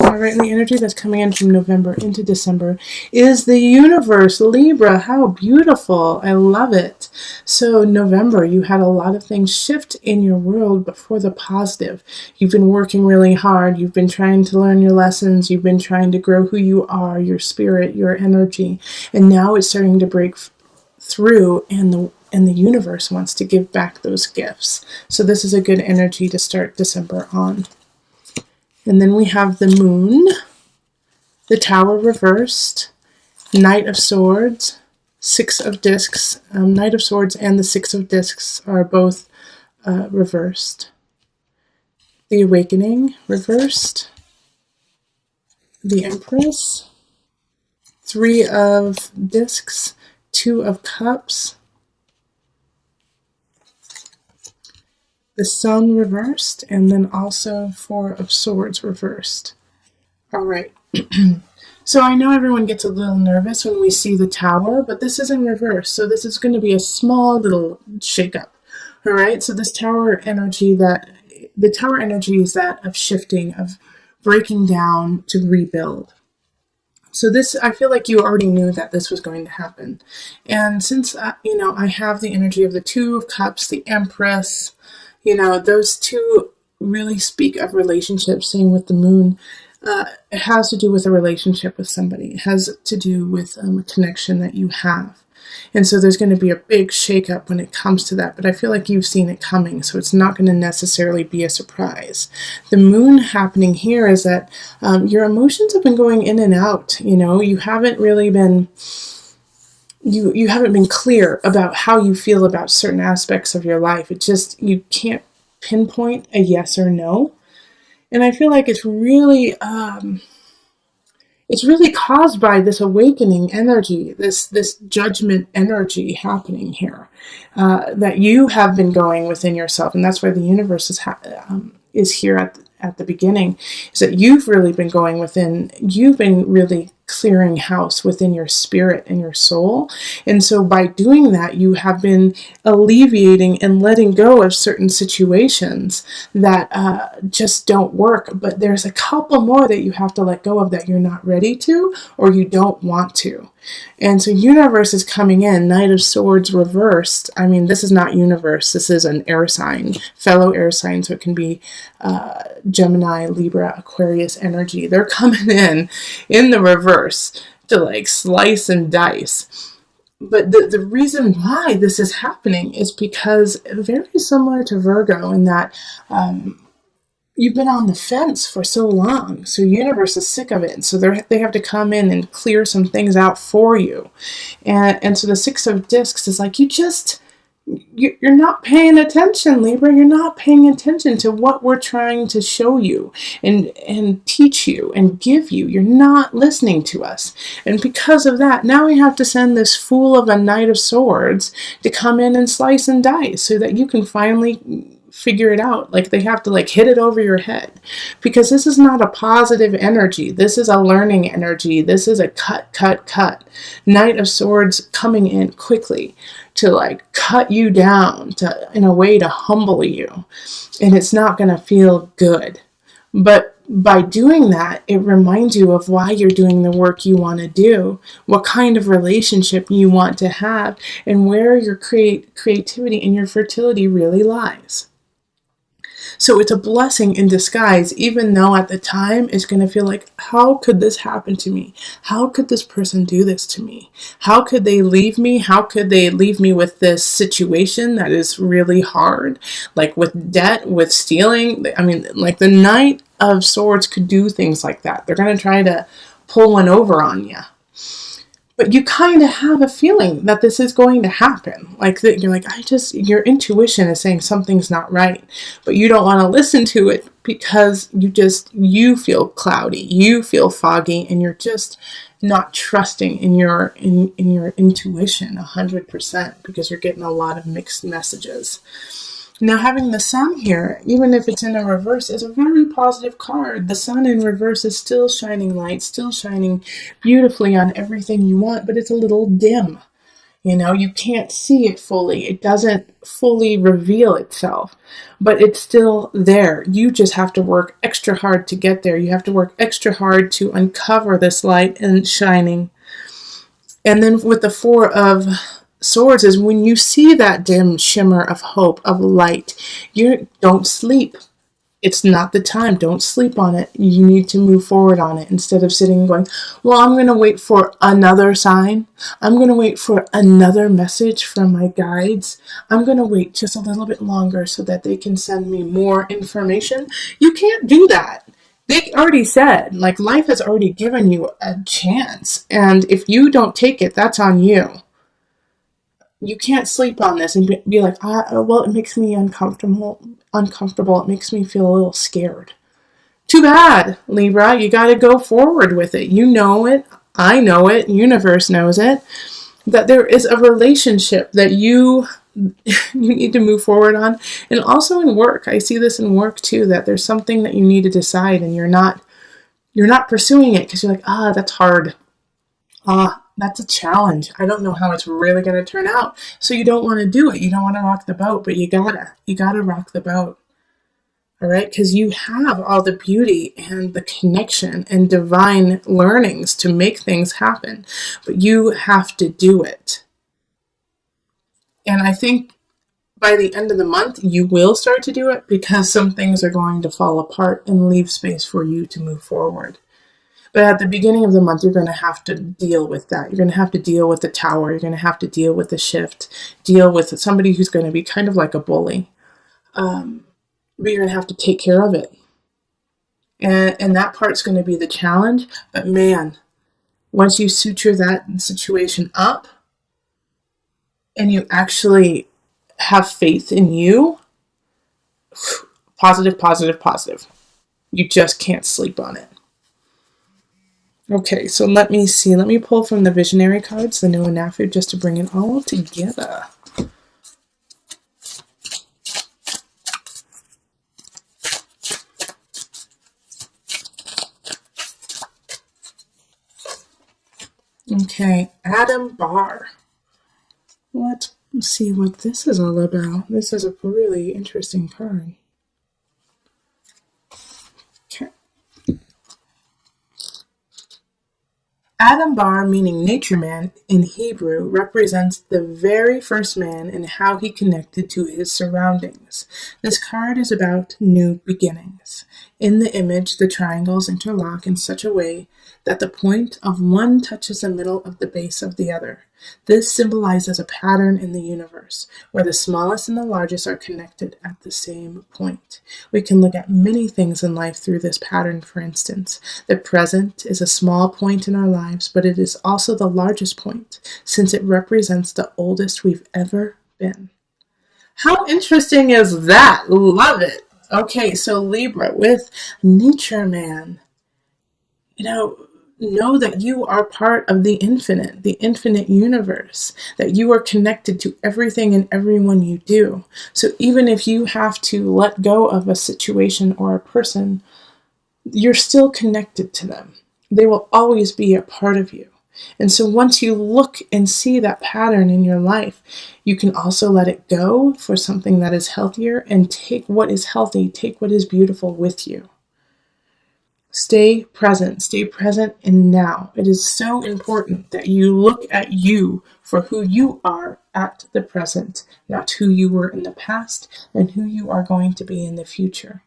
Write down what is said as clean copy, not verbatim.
All right, and the energy that's coming in from November into December is the universe, Libra. How beautiful. I love it. So November, you had a lot of things shift in your world, but for the positive. You've been working really hard. You've been trying to learn your lessons. You've been trying to grow who you are, your spirit, your energy. And now it's starting to break through, and the universe wants to give back those gifts. So this is a good energy to start December on. And then we have the moon, the tower reversed, Knight of Swords, Six of Discs. Knight of Swords and the Six of Discs are both reversed. The Awakening reversed. The Empress, Three of Discs, Two of Cups. The Sun reversed, and then also Four of Swords reversed. All right. So I know everyone gets a little nervous when we see the Tower, but this is in reverse. So this is going to be a small little shakeup. All right. So this Tower energy is that of shifting, of breaking down to rebuild. So this, I feel like you already knew that this was going to happen. And since, I have the energy of the Two of Cups, the Empress, those two really speak of relationships. Same with the moon. It has to do with a relationship with somebody. It has to do with a connection that you have. And so there's going to be a big shakeup when it comes to that. But I feel like you've seen it coming, so it's not going to necessarily be a surprise. The moon happening here is that your emotions have been going in and out. You haven't really been... You haven't been clear about how you feel about certain aspects of your life. You can't pinpoint a yes or no. And I feel like it's really caused by this awakening energy, this judgment energy happening here, that you have been going within yourself. And that's why the universe is here at the beginning, is that you've really been going within, you've been really clearing house within your spirit and your soul. And so by doing that, you have been alleviating and letting go of certain situations that just don't work. But there's a couple more that you have to let go of that you're not ready to, or you don't want to. And so universe is coming in, Knight of Swords reversed. I mean, this is not universe. This is an air sign, fellow air sign. So it can be Gemini, Libra, Aquarius energy. They're coming in the reverse to slice and dice. But the reason why this is happening is because very similar to Virgo in that you've been on the fence for so long, so universe is sick of it. So they have to come in and clear some things out for you. And so the Six of Discs is like, you're not paying attention, Libra. You're not paying attention to what we're trying to show you and teach you and give you. You're not listening to us. And because of that, now we have to send this fool of a Knight of Swords to come in and slice and dice so that you can finally figure it out. They have to hit it over your head, because this is not a positive energy. This is a learning energy. This is a cut. Knight of Swords coming in quickly to cut you down, in a way to humble you. And it's not going to feel good. But by doing that, it reminds you of why you're doing the work you want to do, what kind of relationship you want to have, and where your creativity and your fertility really lies. So it's a blessing in disguise, even though at the time it's going to feel like, how could this happen to me? How could this person do this to me? How could they leave me? How could they leave me with this situation that is really hard? With debt, with stealing. I mean, the Knight of Swords could do things like that. They're going to try to pull one over on you. But you kind of have a feeling that this is going to happen. You're your intuition is saying something's not right. But you don't want to listen to it because you feel cloudy. You feel foggy, and you're just not trusting in your intuition 100%, because you're getting a lot of mixed messages. Now, having the Sun here, even if it's in a reverse, is a very positive card. The Sun in reverse is still shining light, still shining beautifully on everything you want, but it's a little dim. You can't see it fully. It doesn't fully reveal itself, but it's still there. You just have to work extra hard to get there. You have to work extra hard to uncover this light and shining. And then with the Four of Swords is when you see that dim shimmer of hope, of light, you don't sleep. It's not the time. Don't sleep on it. You need to move forward on it instead of sitting and going, well, I'm going to wait for another sign. I'm going to wait for another message from my guides. I'm going to wait just a little bit longer so that they can send me more information. You can't do that. They already said, life has already given you a chance. And if you don't take it, that's on you. You can't sleep on this and be like, well, it makes me uncomfortable. It makes me feel a little scared. Too bad, Libra. You got to go forward with it. You know it. I know it. Universe knows it. That there is a relationship that you need to move forward on. And also in work. I see this in work too, that there's something that you need to decide and you're not pursuing it because you're like, that's hard. That's a challenge. I don't know how it's really going to turn out. So you don't want to do it. You don't want to rock the boat, but you gotta rock the boat. All right. Because you have all the beauty and the connection and divine learnings to make things happen, but you have to do it. And I think by the end of the month, you will start to do it because some things are going to fall apart and leave space for you to move forward. But at the beginning of the month, you're going to have to deal with that. You're going to have to deal with the tower. You're going to have to deal with the shift, deal with somebody who's going to be kind of like a bully. But you're going to have to take care of it. And that part's going to be the challenge. But man, once you suture that situation up and you actually have faith in you, positive, positive, positive. You just can't sleep on it. Okay, so let me see. Let me pull from the Visionary cards, the Nuanafu, just to bring it all together. Okay, Adam Barr. Let's see what this is all about. This is a really interesting card. Okay. Adam Bar, meaning nature man in Hebrew, represents the very first man and how he connected to his surroundings. This card is about new beginnings. In the image, the triangles interlock in such a way that the point of one touches the middle of the base of the other. This symbolizes a pattern in the universe, where the smallest and the largest are connected at the same point. We can look at many things in life through this pattern, for instance. The present is a small point in our lives, but it is also the largest point, since it represents the oldest we've ever been. How interesting is that? Love it. Okay, so Libra with Nature Man. Know that you are part of the infinite universe, that you are connected to everything and everyone you do. So even if you have to let go of a situation or a person, you're still connected to them. They will always be a part of you. And so once you look and see that pattern in your life, you can also let it go for something that is healthier and take what is healthy, take what is beautiful with you. Stay present in now. It is so important that you look at you for who you are at the present, not who you were in the past and who you are going to be in the future.